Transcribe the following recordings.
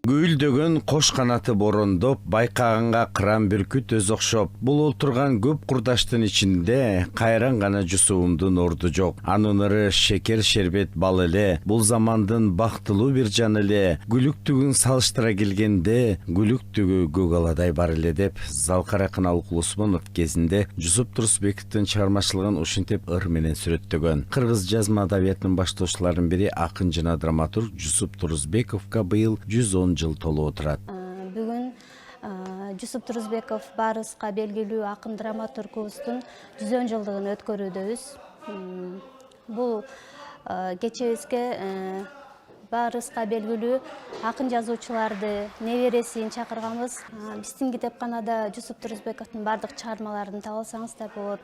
Гүйлдөгөн кош канаты борондоп, байкаганга кыран бүркүт өз окшоп. Бул олтурган көп курдаштын ичинде кайран гана Жусубумдун орду жок. Анын ыры шекер шербет бал эле. Бул замандын бактылуу бир жаны эле. Гүлүктүгүн салыштыра келгенде, гүлүктүгү көк аладай бар эле деп Залкар акын Алыкул Усмонов кезинде Жусуп Турусбековдун чыгармачылыгын ушинтип ыр менен сүрөттөгөн. Кыргыз жазма адабиятынын баштоочуларынын бири акын жана драматург Жусуп Турусбековго быйыл 110 жыл толуп отурат. Бүгүн Жусуп Турусбеков баарыбызга белгилүү акын драматургубуздун 110 жылдыгын өткөрүүдөбүз. Бул кечебизге баарыбызга белгилүү акын жазуучуларды, небересин чакырганбыз. Биздин китепканада Жусуп Турусбековдун бардык чыгармаларын таба алсаңыздар болот.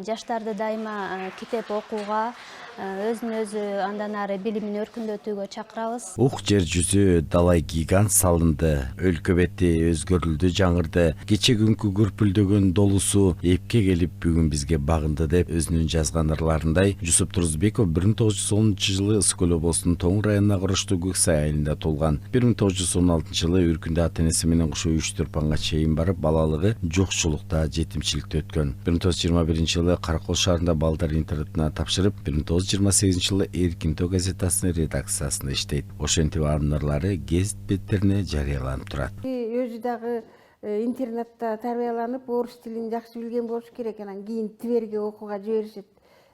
Жаштарды дайыма китеп окууга, өзүн өзү андан ары билимин өркүндөтүүгө чакырабыз. Ук жер жүзү далай гигант салынды, өлкө бети өзгөрүлдү, жаңырды. Кече күнкү көрпүлдөгөн долусу эпке келип бүгүн бизге багынды деп өзүнүн жазган ырларындай Жусуп Турусбеков 1910 жылы Ысык-Көл облусунун Тоң районуна караштуу Көксай айылында туулган. 1916 жылы Үркүндө ата-энеси менен кошо 3-4 чейин барып, балалыгы жокчулукта, жетимчиликте өткөн. 1921 жылы Каракол шаарында балдар интернатына тапшырып, 1928 жылы Эркин Тоо газетасынын редакциясында иштейт. Ошентип анын ырлары гезит беттерине жарыяланып турат. Өзү дагы интернатта тарбияланып, орус тилин жакшы билген болуш керек. Анан кийин Тверге окууга жиберишет,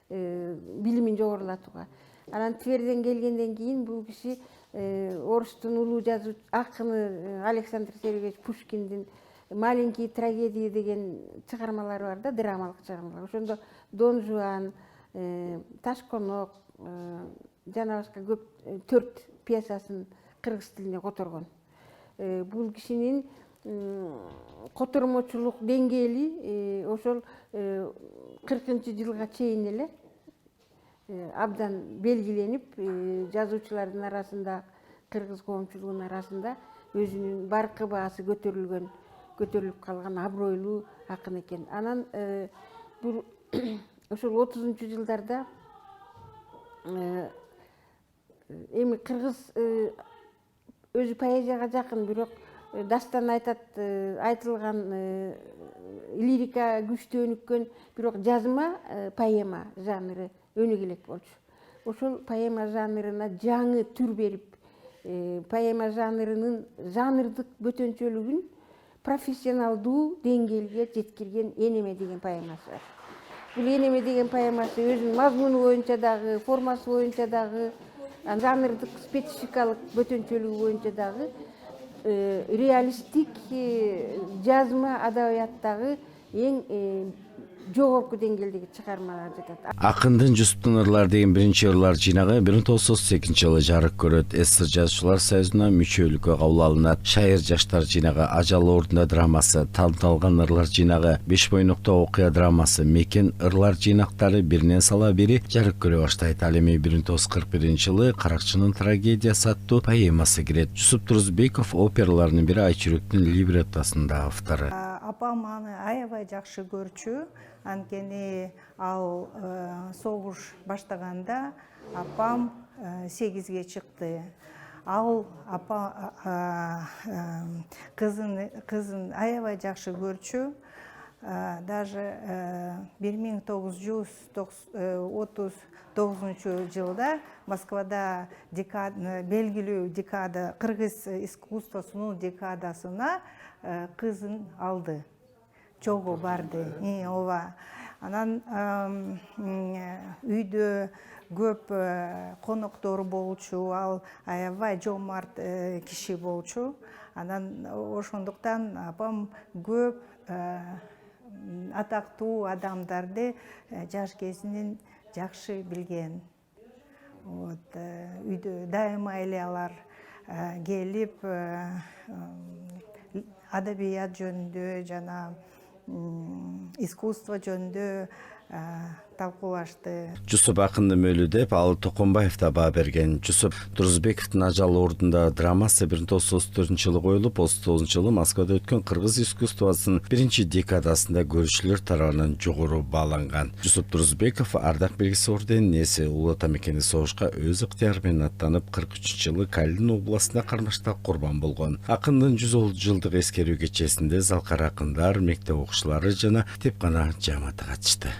билимин жогорулатууга. Анан Тверден келгенден кийин бул киши орустун улуу жазуучу акыны Александр Сергеевич Пушкиндин «Маленькие трагедии» деген чыгармалары бар да, драмалык чыгармалар. Ошондо Дон Жуан, Ташконок жана башка көп 4 пьесасын кыргыз тилине которгон. Бул кишинин котормочулук деңгээли ошол 40-жылга чейин эле абдан белгиленип, жазуучулардын арасында, кыргыз коомчулугунун арасында өзүнүн баркы баасы көтөрүлүп калган абройлуу акын экен. Анан бул ошол 30-жылдарда эми кыргыз өзү поэзияга жакын, бирок дастан айтылган лирика күчтүү өнүккөн, бирок жазма поэма жанры өнүгө элек болчу. Ошол поэма жанрына жаңы түр берип, поэма жанрынын жанрдык бөтөнчөлүгүн профессионалдуу деңгээлге жеткирген «Энеме» деген поэмасы бар. Бул «Энеме» деген поэмасы өзүнүн мазмуну боюнча дагы, формасы боюнча дагы, жанрдык спецификалык бөтөнчөлүгү боюнча дагы реалисттик жазма адабияттагы эң жогорку деңгээлдеги чыгармалар жатат. Акындын Жусуптун ырлары деген биринчи ырлар жыйнагы 1932 жылы жарык көрөт. СССР жазуучулар союзуна мүчөлүккө кабыл алынат. Шайыр жаштар жыйнагы, Ажал ордунда драмасы, Танталган ырлар жыйнагы, Беш бойнокто окуя драмасы, Мекен ырлар жыйнактары биринен сала бири жарык көрө баштайт. Ал эми 1941 жылы Каракчынын трагедиясы аттуу поэмасы кирет. Жусуп Турусбеков операларынын бири Айчүрөктүн либреттосунун автору. Апам аны аябай жакшы көрчү. Анткени ал согуш баштаганда апам 8-ге чыкты. Ал кызын аябай жакшы көрчү. Даже 1939 жылда Москвада белгилүү декада, кыргыз искусствосунун декадасына кызын алды. Чогуу барды. Ооба. Анан үйдө көп коноктору болчу, ал аябай жомарт киши болчу. Анан ошондуктан апам көп атактуу адамдарды жаш кезинен жакшы билген. Үйдө дайыма эле алар келип адабият жөнүндө жана искусство жөнүндө талкуулашты. Жусуп акындын өлү деп ал Токонбаев да баа берген. Жусуп Турузбековдун ажалы ордунда драмасы 1934-жылы коюлуп, 1939-жылы Москвада өткөн кыргыз искусствосунун биринчи декадасында көрүүчүлөр тарабынан жогору бааланган. Жусуп Турузбеков Ардак белгиси орденин ээси, Улуу Ата мекени согушка өз ыктыяры менен аттанып 43-жылы Калин областында кармашта курбан болгон. Акындын 100 жылдык эскерүү кечесинде залкар акындар, мектеп окуучулары жана китепкана жааматы катышты.